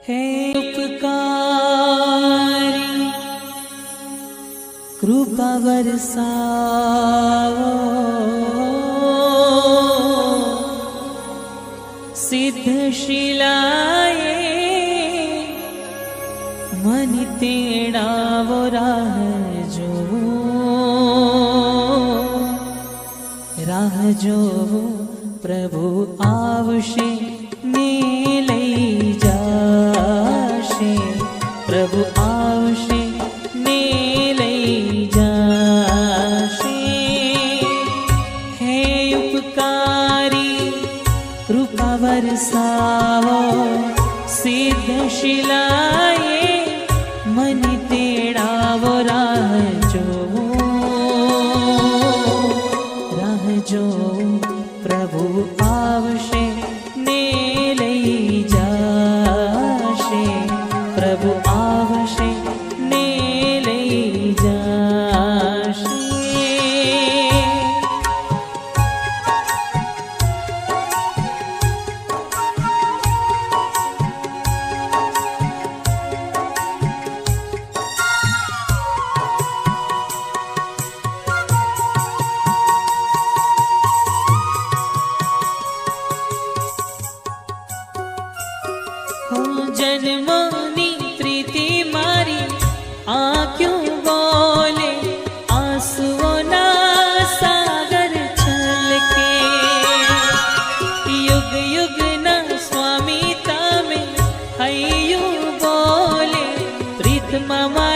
हे उपकारी कृपा बरसाओ, सिद्ध शिलाए मन तेड़ावो राह जो प्रभु आवशे ने लई जाशे, प्रभु आवशे ने लई जाशे। हे उपकारी कृपा बरसाओ, सिद्ध शिलाए मन तेड़ावो राह जो प्रभु आवशे ने लई जाशे, प्रभु आवशे ने लई जाशे। जन्मोनी प्रीति मारी आँखों बोले, आंसुओं ना सागर छलके। युग युग ना स्वामी तामे हयू बोले, प्रीत मामा